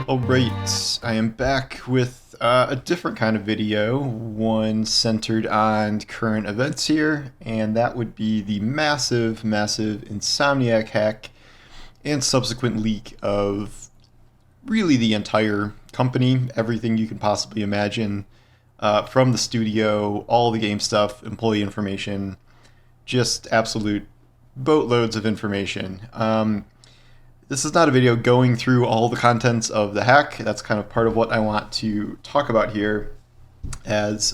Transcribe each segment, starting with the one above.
Alright, I am back with a different kind of video, one centered on current events here, and that would be the massive Insomniac hack and subsequent leak of really the entire company, everything you can possibly imagine, from the studio, all the game stuff, employee information, just absolute boatloads of information. This is not a video going through all the contents of the hack. That's kind of part of what I want to talk about here, as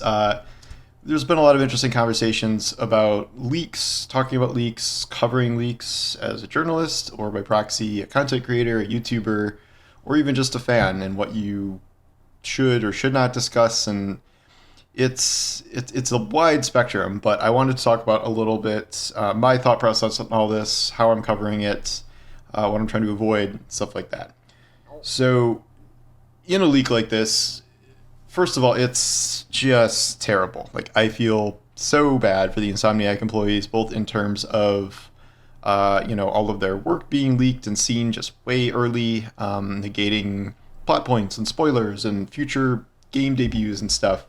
there's been a lot of interesting conversations about leaks, talking about leaks, covering leaks as a journalist or by proxy a content creator, a YouTuber, or even just a fan, and what you should or should not discuss. And it's a wide spectrum, but I wanted to talk about a little bit my thought process on all this, how I'm covering it, what I'm trying to avoid, stuff like that. So, in a leak like this, first of all, it's just terrible. Like, I feel so bad for the Insomniac employees, both in terms of, all of their work being leaked and seen just way early, negating plot points and spoilers and future game debuts and stuff.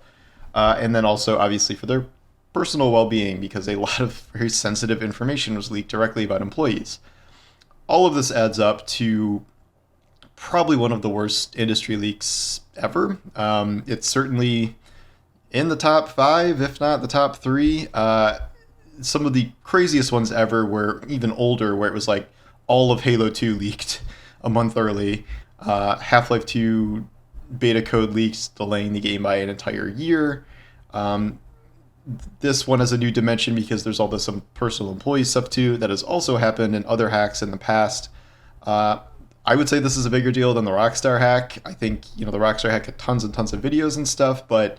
And then also, obviously, for their personal well-being, because a lot of very sensitive information was leaked directly about employees. All of this adds up to probably one of the worst industry leaks ever. It's certainly in the top 5, if not the top 3. Some of the craziest ones ever were even older, where it was like all of Halo 2 leaked a month early. Half-Life 2 beta code leaks, delaying the game by an entire year. This one has a new dimension because there's all this some personal employee stuff too that has also happened in other hacks in the past. I would say this is a bigger deal than the Rockstar hack. I think the Rockstar hack had tons and tons of videos and stuff, but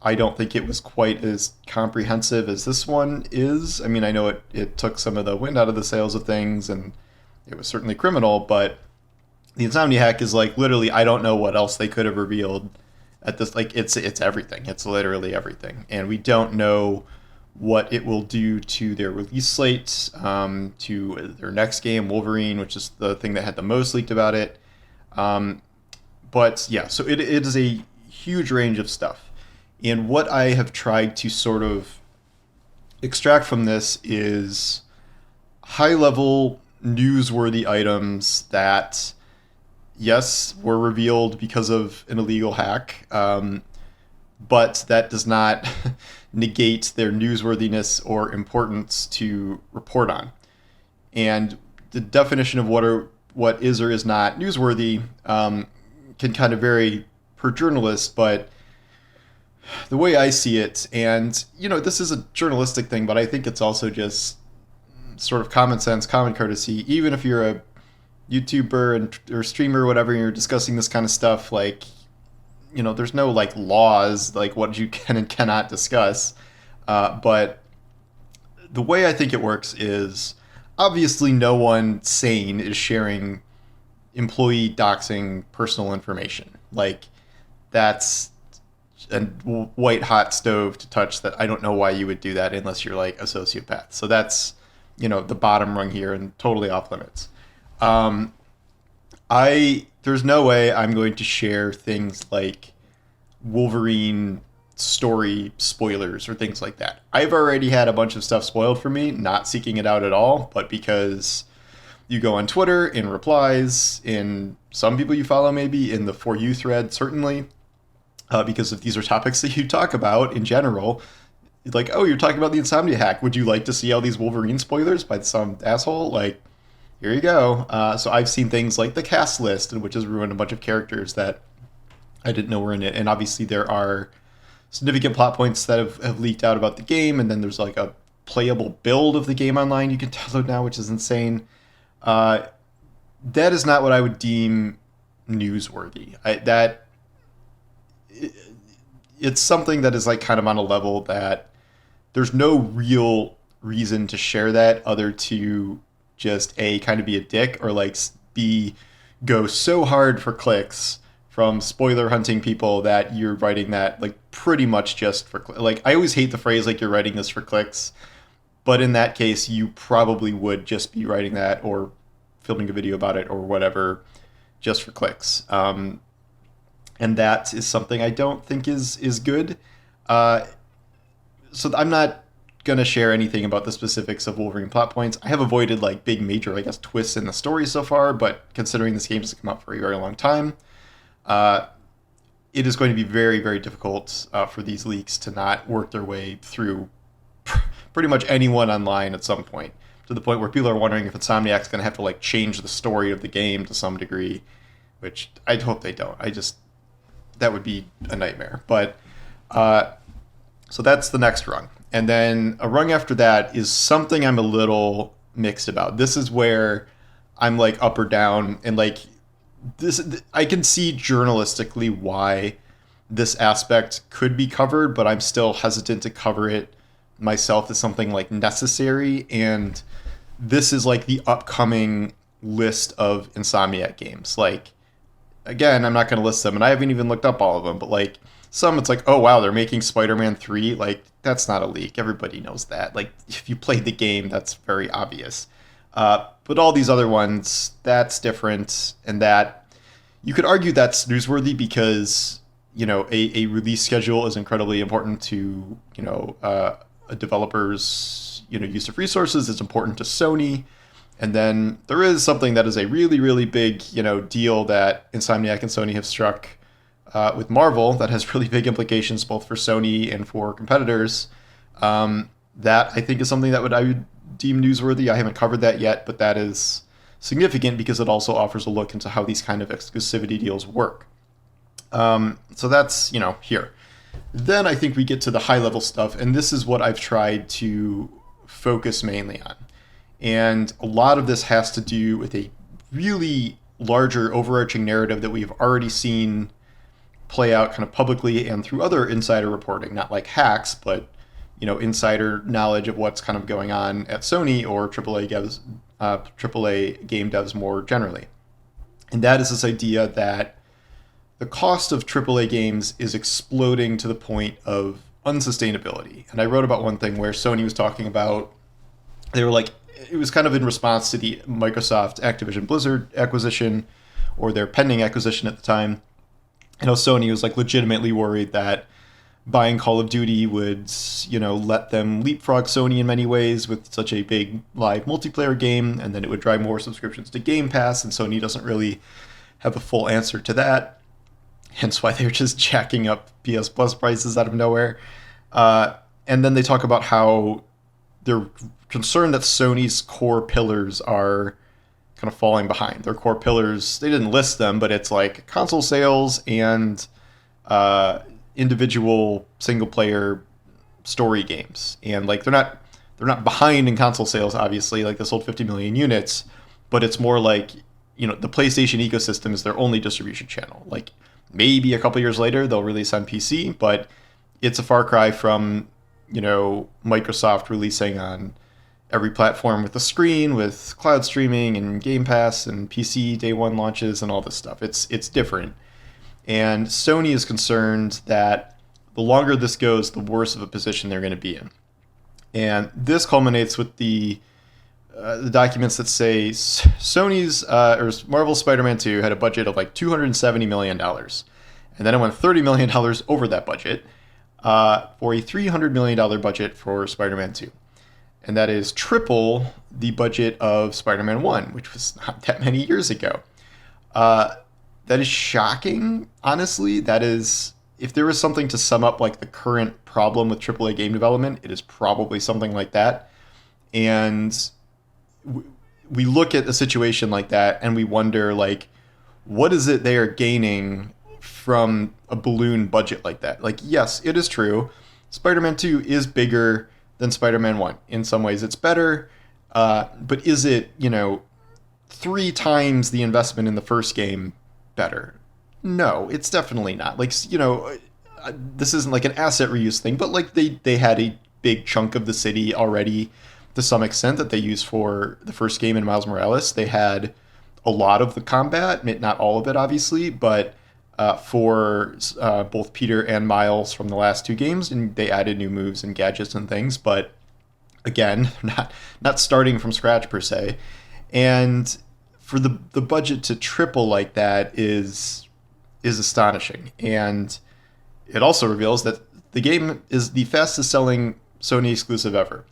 I don't think it was quite as comprehensive as this one is. I mean, I know it took some of the wind out of the sails of things, and it was certainly criminal, but the Insomnia hack is like literally I don't know what else they could have revealed at this. Like it's everything. It's literally everything, and we don't know what it will do to their release slate, to their next game, Wolverine, which is the thing that had the most leaked about it. But yeah, so it is a huge range of stuff, and what I have tried to sort of extract from this is high level newsworthy items that, yes, were revealed because of an illegal hack, but that does not negate their newsworthiness or importance to report on. And the definition of what is or is not newsworthy can kind of vary per journalist, but the way I see it, and this is a journalistic thing, but I think it's also just sort of common sense, common courtesy. Even if you're a YouTuber or streamer or whatever, you're discussing this kind of stuff, like, there's no like laws like what you can and cannot discuss, but the way I think it works is obviously no one sane is sharing employee doxing personal information. Like, that's a white hot stove to touch. That I don't know why you would do that unless you're like a sociopath. So that's the bottom rung here and totally off limits. There's no way I'm going to share things like Wolverine story spoilers or things like that. I've already had a bunch of stuff spoiled for me, not seeking it out at all, but because you go on Twitter, in replies, in some people you follow maybe, in the For You thread certainly, because if these are topics that you talk about in general, like, oh, you're talking about the Insomnia hack, would you like to see all these Wolverine spoilers by some asshole? Like, here you go. So I've seen things like the cast list, which has ruined a bunch of characters that I didn't know were in it. And obviously there are significant plot points that have leaked out about the game. And then there's like a playable build of the game online you can download now, which is insane. That is not what I would deem newsworthy. It's something that is like kind of on a level that there's no real reason to share that other to just kind of be a dick, or like go so hard for clicks from spoiler hunting people that you're writing that like pretty much just for like, I always hate the phrase like you're writing this for clicks, but in that case you probably would just be writing that or filming a video about it or whatever just for clicks. And that is something I don't think is good. Uh, so I'm not gonna share anything about the specifics of Wolverine plot points. I have avoided like big major, I guess, twists in the story so far, but considering this game has come out for a very long time, uh, it is going to be very, very difficult for these leaks to not work their way through pretty much anyone online at some point, to the point where people are wondering if Insomniac's going to have to like change the story of the game to some degree, which I hope they don't. That would be a nightmare. But so that's the next rung. And then a rung after that is something I'm a little mixed about. This is where I'm like up or down, and like this, I can see journalistically why this aspect could be covered, but I'm still hesitant to cover it myself as something like necessary. And this is like the upcoming list of Insomniac games. Like, again, I'm not going to list them, and I haven't even looked up all of them, but like some, it's like, oh wow, they're making Spider-Man 3. Like, that's not a leak. Everybody knows that. Like, if you played the game, that's very obvious. But all these other ones, that's different, and that you could argue that's newsworthy because, you know, a release schedule is incredibly important to, you know, a developer's, you know, use of resources. It's important to Sony. And then there is something that is a really, really big, you know, deal that Insomniac and Sony have struck with Marvel that has really big implications both for Sony and for competitors. That I think is something that I would deem newsworthy. I haven't covered that yet, but that is significant because it also offers a look into how these kind of exclusivity deals work. So that's, you know, here. Then I think we get to the high level stuff, and this is what I've tried to focus mainly on. And a lot of this has to do with a really larger overarching narrative that we've already seen play out kind of publicly and through other insider reporting, not like hacks, but, you know, insider knowledge of what's kind of going on at Sony or AAA game devs more generally. And that is this idea that the cost of AAA games is exploding to the point of unsustainability. And I wrote about one thing where Sony was talking about, they were like, it was kind of in response to the Microsoft Activision Blizzard acquisition, or their pending acquisition at the time. You know, Sony was like legitimately worried that buying Call of Duty would, you know, let them leapfrog Sony in many ways with such a big live multiplayer game, and then it would drive more subscriptions to Game Pass, and Sony doesn't really have a full answer to that. Hence why they're just jacking up PS Plus prices out of nowhere. And then they talk about how they're concerned that Sony's core pillars are kind of falling behind. Their core pillars, they didn't list them, but it's like console sales and individual single player story games. And like they're not behind in console sales, obviously, like they sold 50 million units, but it's more like, you know, the PlayStation ecosystem is their only distribution channel. Like maybe a couple years later they'll release on PC, but it's a far cry from, you know, Microsoft releasing on every platform with a screen, with cloud streaming and Game Pass and PC day one launches and all this stuff. It's different. And Sony is concerned that the longer this goes, the worse of a position they're going to be in. And this culminates with the documents that say Sony's or Marvel's Spider-Man 2 had a budget of like $270 million. And then it went $30 million over that budget for a $300 million budget for Spider-Man 2. And that is triple the budget of Spider-Man 1, which was not that many years ago. That is shocking, honestly. That is, if there was something to sum up like the current problem with AAA game development, it is probably something like that. And we look at a situation like that and we wonder, like, what is it they are gaining from a balloon budget like that? Like, yes, it is true. Spider-Man 2 is bigger than Spider-Man 1. In some ways, it's better. But is it, you know, 3 times the investment in the first game better? No, it's definitely not. Like, you know, this isn't like an asset reuse thing, but like they had a big chunk of the city already to some extent that they used for the first game in Miles Morales. They had a lot of the combat, not all of it, obviously, but for both Peter and Miles from the last 2 games, and they added new moves and gadgets and things. But again, not starting from scratch per se. And for the budget to triple like that is astonishing. And it also reveals that the game is the fastest selling Sony exclusive ever,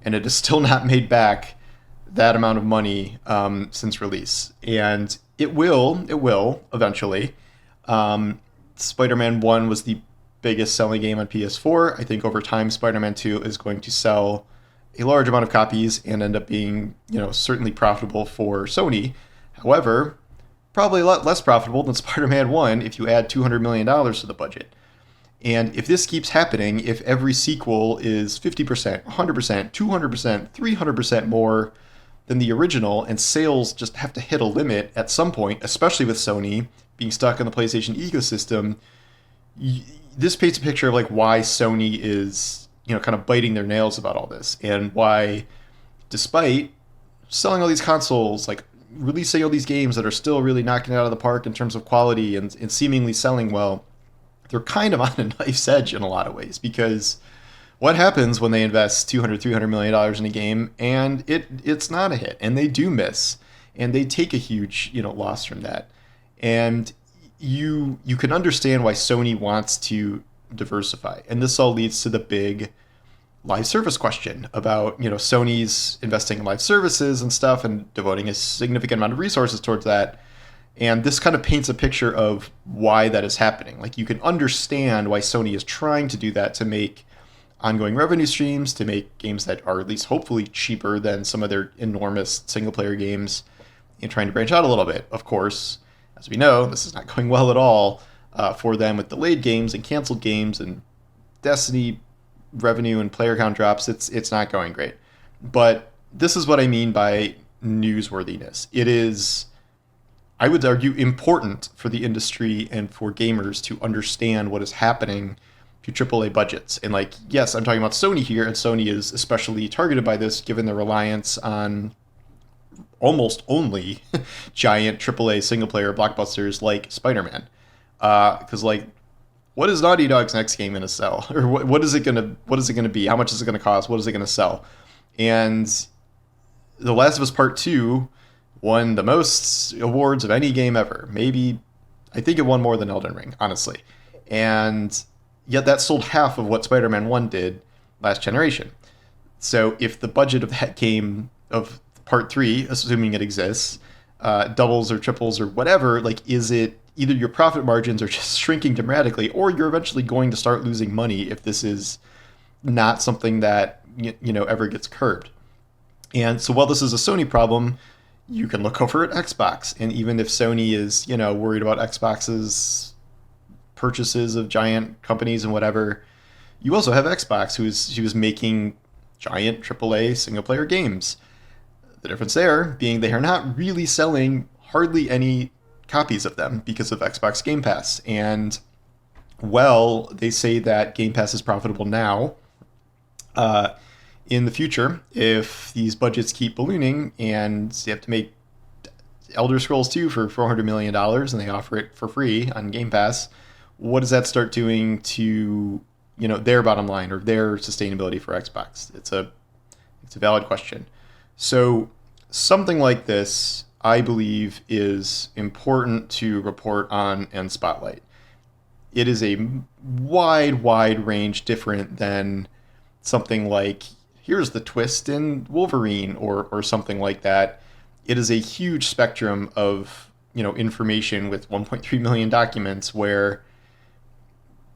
and it has still not made back that amount of money since release. And it will eventually. Spider-Man 1 was the biggest selling game on PS4. I think over time, Spider-Man 2 is going to sell a large amount of copies and end up being, certainly profitable for Sony. However, probably a lot less profitable than Spider-Man 1 if you add $200 million to the budget. And if this keeps happening, if every sequel is 50%, 100%, 200%, 300% more than the original, and sales just have to hit a limit at some point, especially with Sony being stuck in the PlayStation ecosystem, this paints a picture of like why Sony is, kind of biting their nails about all this, and why, despite selling all these consoles, like releasing all these games that are still really knocking it out of the park in terms of quality and seemingly selling well, they're kind of on a knife's edge in a lot of ways, because what happens when they invest $200-300 million in a game and it's not a hit, and they do miss, and they take a huge loss from that. And you can understand why Sony wants to diversify, and this all leads to the big live service question about Sony's investing in live services and stuff and devoting a significant amount of resources towards that. And this kind of paints a picture of why that is happening. Like, you can understand why Sony is trying to do that, to make ongoing revenue streams, to make games that are at least hopefully cheaper than some of their enormous single player games, and trying to branch out a little bit. Of course, as we know, this is not going well at all for them, with delayed games and canceled games and Destiny revenue and player count drops. It's not going great. But this is what I mean by newsworthiness. It is, I would argue, important for the industry and for gamers to understand what is happening to AAA budgets. And like, yes, I'm talking about Sony here, and Sony is especially targeted by this given their reliance on almost only giant AAA single player blockbusters like Spider-Man. Because what is Naughty Dog's next game going to sell? Or what is it going to be? How much is it going to cost? What is it going to sell? And The Last of Us Part 2 won the most awards of any game ever. Maybe, I think it won more than Elden Ring, honestly. And yet that sold half of what Spider-Man 1 did last generation. So if the budget of that game, of Part 3, assuming it exists, doubles or triples or whatever, is it either your profit margins are just shrinking dramatically, or you're eventually going to start losing money if this is not something that ever gets curbed. And so while this is a Sony problem, you can look over at Xbox, and even if Sony is worried about Xbox's purchases of giant companies and whatever, you also have Xbox, who's making giant AAA single player games. The difference there being they are not really selling hardly any copies of them because of Xbox Game Pass. And well, they say that Game Pass is profitable now. In the future, if these budgets keep ballooning and they have to make Elder Scrolls 2 for $400 million and they offer it for free on Game Pass, what does that start doing to their bottom line or their sustainability for Xbox? It's a valid question. So something like this, I believe, is important to report on and spotlight. It is a wide range different than something like, here's the twist in Wolverine or something like that. It is a huge spectrum of information with 1.3 million documents where,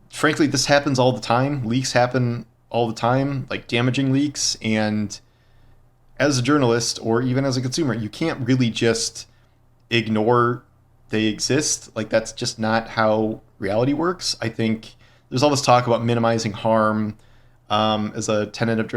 frankly, this happens all the time. Leaks happen all the time, like damaging leaks. And as a journalist or even as a consumer, you can't really just ignore they exist. That's just not how reality works. I think there's all this talk about minimizing harm as a tenet of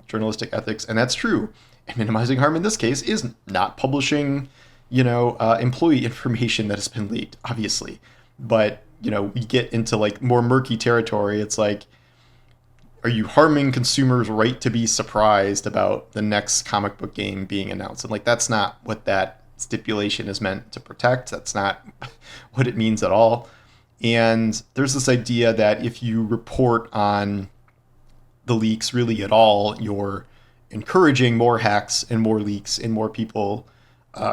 journalistic ethics, and that's true. And minimizing harm in this case is not publishing, employee information that has been leaked, obviously. But we get into more murky territory. It's like, are you harming consumers' right to be surprised about the next comic book game being announced? And that's not what that stipulation is meant to protect. That's not what it means at all. And there's this idea that if you report on the leaks really at all, you're encouraging more hacks and more leaks and more people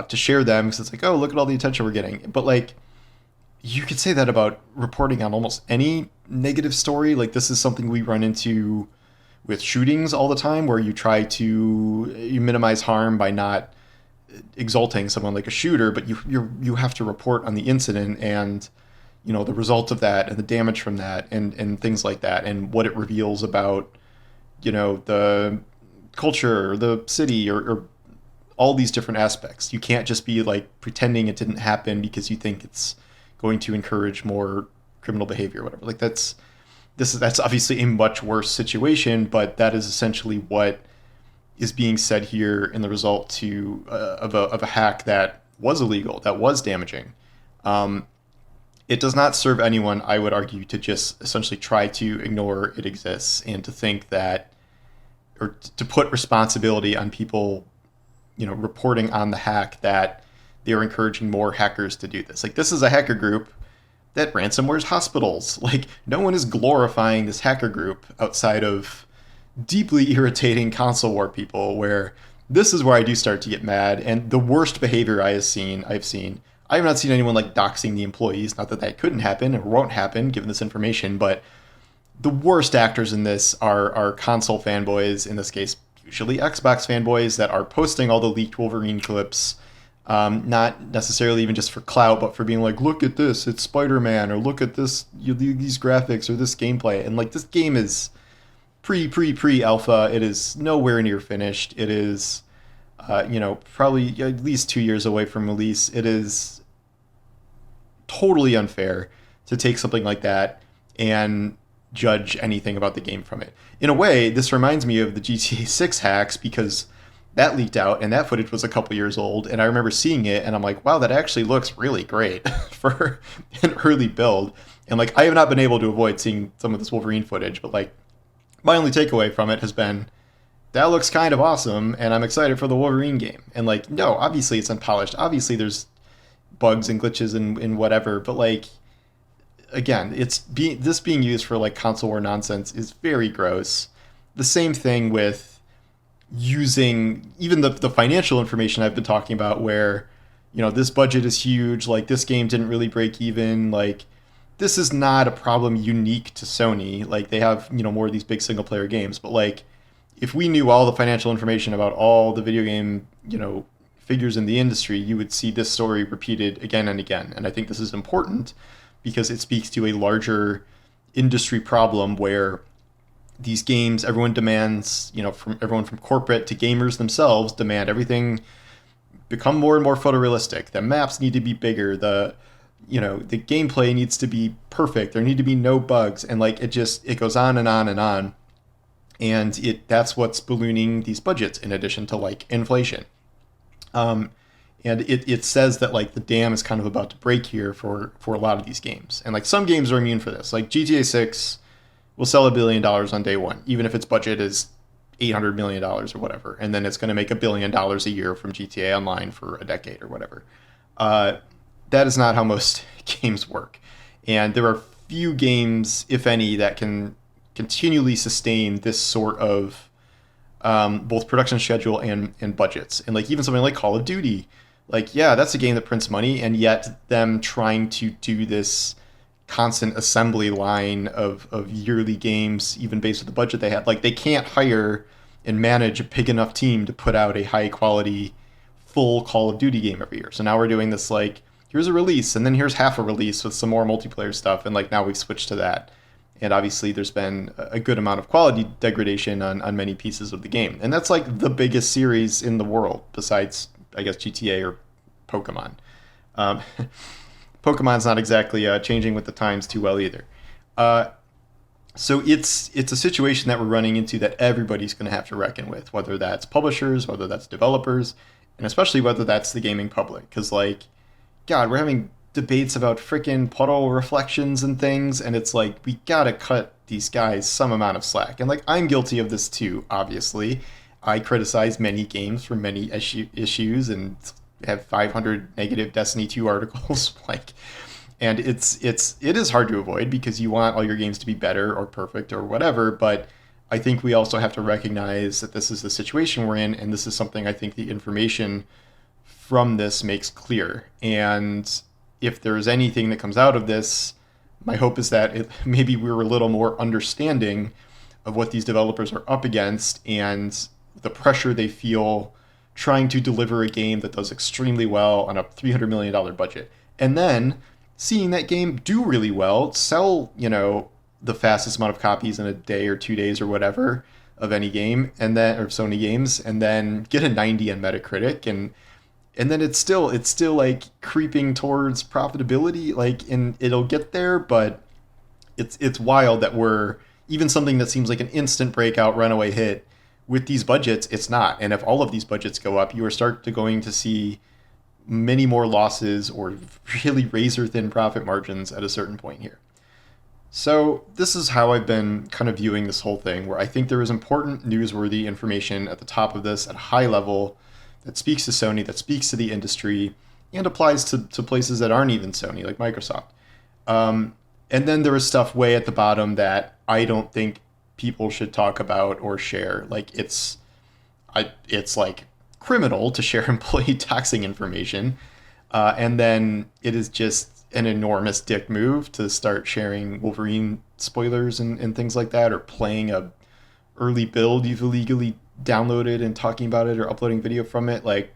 to share them because it's like, oh, look at all the attention we're getting. But like, you could say that about reporting on almost any negative story. Like, this is something we run into with shootings all the time, where you minimize harm by not exalting someone like a shooter, but you have to report on the incident and the result of that and the damage from that and things like that and what it reveals about the culture or the city or all these different aspects. You can't just be like pretending it didn't happen because you think it's going to encourage more criminal behavior or whatever. Like that's obviously a much worse situation, but that is essentially what is being said here in the result of a hack that was illegal, that was damaging. It does not serve anyone, I would argue, to just essentially try to ignore it exists and to think that, or to put responsibility on people, reporting on the hack, that they are encouraging more hackers to do this. Like, this is a hacker group that ransomwares hospitals. Like, no one is glorifying this hacker group outside of deeply irritating console war people, where this is where I do start to get mad. And the worst behavior I've seen, I have not seen anyone like doxing the employees. Not that that couldn't happen or won't happen given this information, but the worst actors in this are console fanboys, in this case, usually Xbox fanboys, that are posting all the leaked Wolverine clips, not necessarily even just for clout, but for being like, look at this, it's Spider-Man, or look at this, these graphics, or this gameplay. And like, this game is pre-alpha. It is nowhere near finished. It is, probably at least 2 years away from release. It is totally unfair to take something like that and judge anything about the game from it. In a way, this reminds me of the GTA 6 hacks, because that leaked out and that footage was a couple years old, and I remember seeing it and I'm like, wow, that actually looks really great for an early build. And like, I have not been able to avoid seeing some of this Wolverine footage, but like, my only takeaway from it has been, that looks kind of awesome and I'm excited for the Wolverine game. And like, no, obviously it's unpolished, obviously there's bugs and glitches and whatever, but like, again, this being used for like console war nonsense is very gross. The same thing with using even the financial information I've been talking about, where this budget is huge, like this game didn't really break even. Like, this is not a problem unique to Sony. Like, they have more of these big single player games, but like, if we knew all the financial information about all the video game figures in the industry, you would see this story repeated again and again. And I think this is important because it speaks to a larger industry problem where these games, everyone demands, from everyone from corporate to gamers themselves, demand everything become more and more photorealistic. The maps need to be bigger. The gameplay needs to be perfect. There need to be no bugs. And like, it goes on and on and on. And that's what's ballooning these budgets, in addition to like inflation. And it says that like the dam is kind of about to break here for a lot of these games. And like, some games are immune for this. Like GTA 6 will sell $1 billion on day one, even if its budget is $800 million or whatever. And then it's going to make $1 billion a year from GTA Online for a decade or whatever. That is not how most games work. And there are few games, if any, that can continually sustain this sort of both production schedule and budgets. And like, even something like Call of Duty, like, yeah, that's a game that prints money, and yet them trying to do this constant assembly line of yearly games, even based on the budget they had, like, they can't hire and manage a big enough team to put out a high quality full Call of Duty game every year. So now we're doing this, like, here's a release, and then here's half a release with some more multiplayer stuff, and like, now we've switched to that. And obviously there's been a good amount of quality degradation on many pieces of the game. And that's like the biggest series in the world, besides, I guess, GTA or Pokemon. Pokemon's not exactly changing with the times too well either. So it's a situation that we're running into that everybody's going to have to reckon with, whether that's publishers, whether that's developers, and especially whether that's the gaming public. Because, like, God, we're having debates about freaking puddle reflections and things, and it's like, we gotta cut these guys some amount of slack. And like, I'm guilty of this too, obviously. I criticize many games for many issues and have 500 negative Destiny 2 articles. Like, and it is hard to avoid because you want all your games to be better or perfect or whatever, but I think we also have to recognize that this is the situation we're in, and this is something I think the information from this makes clear. And if there's anything that comes out of this, my hope is that maybe we're a little more understanding of what these developers are up against and the pressure they feel trying to deliver a game that does extremely well on a $300 million budget. And then seeing that game do really well, sell, the fastest amount of copies in a day or 2 days or whatever of any game, and then, or Sony games, and then get a 90 on Metacritic, and then it's still like creeping towards profitability, like, and it'll get there, but it's wild that we're even something that seems like an instant breakout runaway hit with these budgets, it's not. And if all of these budgets go up, you are going to see many more losses or really razor thin profit margins at a certain point here. So this is how I've been kind of viewing this whole thing, where I think there is important newsworthy information at the top of this at a high level that speaks to Sony, that speaks to the industry, and applies to places that aren't even Sony, like Microsoft. And then there is stuff way at the bottom that I don't think people should talk about or share. Like it's like criminal to share employee taxing information, and then it is just an enormous dick move to start sharing Wolverine spoilers and things like that, or playing a early build you've illegally downloaded and talking about it or uploading video from it. Like,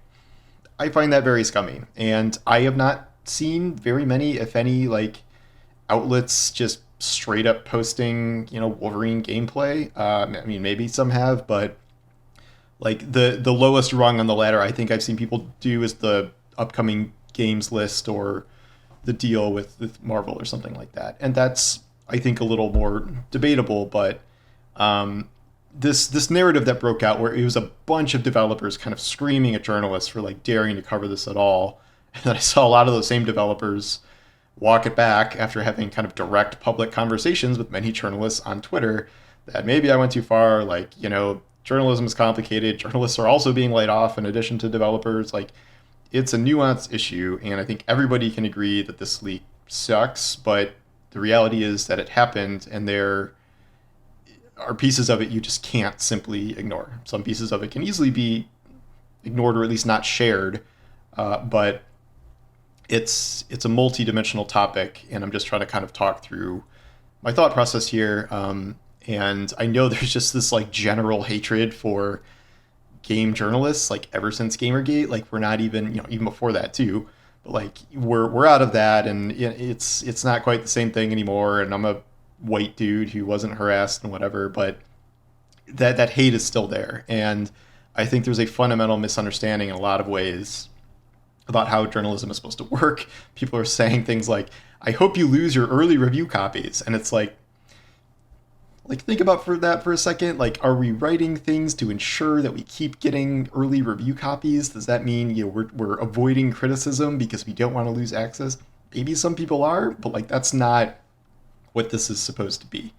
I find that very scummy, and I have not seen very many, if any, like outlets just straight up posting, Wolverine gameplay. I mean, maybe some have, but like the lowest rung on the ladder I think I've seen people do is the upcoming games list or the deal with Marvel or something like that. And that's, I think, a little more debatable, but this narrative that broke out where it was a bunch of developers kind of screaming at journalists for like daring to cover this at all. And then I saw a lot of those same developers walk it back after having kind of direct public conversations with many journalists on Twitter that maybe I went too far. Like, journalism is complicated. Journalists are also being laid off in addition to developers. Like, it's a nuanced issue, and I think everybody can agree that this leak sucks, but the reality is that it happened, and there are pieces of it you just can't simply ignore. Some pieces of it can easily be ignored or at least not shared, but it's a multi-dimensional topic, and I'm just trying to kind of talk through my thought process here. And I know there's just this like general hatred for game journalists, like ever since Gamergate. Like, we're not even, even before that too, but like we're out of that, and it's not quite the same thing anymore. And I'm a white dude who wasn't harassed and whatever, but that hate is still there. And I think there's a fundamental misunderstanding in a lot of ways about how journalism is supposed to work. People are saying things like, I hope you lose your early review copies. And it's like think about that for a second. Like, are we writing things to ensure that we keep getting early review copies? Does that mean we're avoiding criticism because we don't want to lose access? Maybe some people are, but like that's not what this is supposed to be.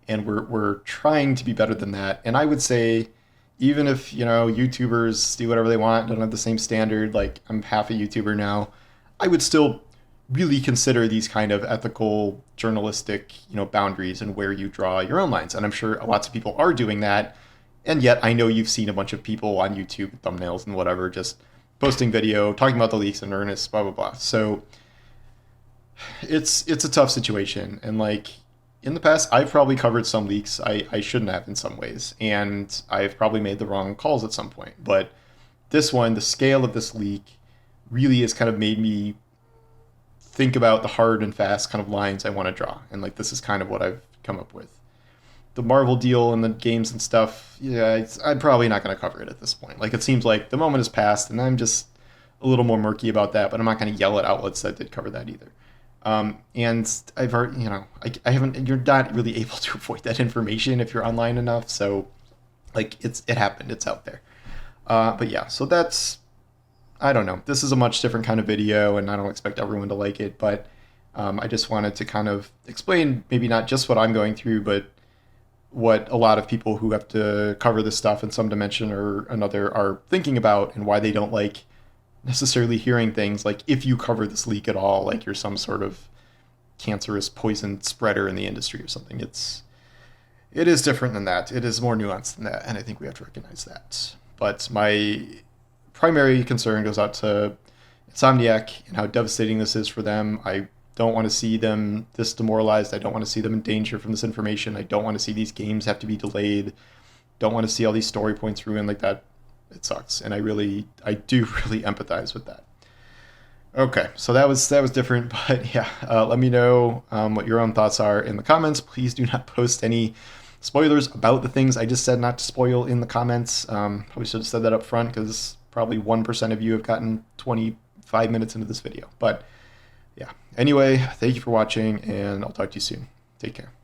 And we're trying to be better than that. And I would say, even if YouTubers do whatever they want, don't have the same standard, like I'm half a YouTuber now, I would still really consider these kind of ethical journalistic boundaries and where you draw your own lines. And I'm sure lots of people are doing that, and yet I know you've seen a bunch of people on YouTube, thumbnails and whatever, just posting video talking about the leaks in earnest, blah blah blah. So it's a tough situation. And like, in the past, I've probably covered some leaks I shouldn't have in some ways, and I've probably made the wrong calls at some point. But this one, the scale of this leak really has kind of made me think about the hard and fast kind of lines I want to draw. And like, this is kind of what I've come up with. The Marvel deal and the games and stuff, yeah, I'm probably not going to cover it at this point. Like, it seems like the moment has passed, and I'm just a little more murky about that, but I'm not going to yell at outlets that did cover that either. And I've already, I haven't, you're not really able to avoid that information if you're online enough. So like, it happened, it's out there. But yeah, so that's, I don't know. This is a much different kind of video, and I don't expect everyone to like it, but I just wanted to kind of explain maybe not just what I'm going through, but what a lot of people who have to cover this stuff in some dimension or another are thinking about, and why they don't like necessarily hearing things like, if you cover this leak at all, like you're some sort of cancerous poison spreader in the industry or something. It is different than that. It is more nuanced than that, and I think we have to recognize that. But my primary concern goes out to Insomniac and how devastating this is for them. I don't want to see them this demoralized. I don't want to see them in danger from this information. I don't want to see these games have to be delayed. Don't want to see all these story points ruined like that. It sucks, and I do really empathize with that. Okay, so that was different, but yeah, let me know what your own thoughts are in the comments. Please do not post any spoilers about the things I just said not to spoil in the comments. Probably should have said that up front because probably 1% of you have gotten 25 minutes into this video. But yeah, anyway, thank you for watching, and I'll talk to you soon. Take care.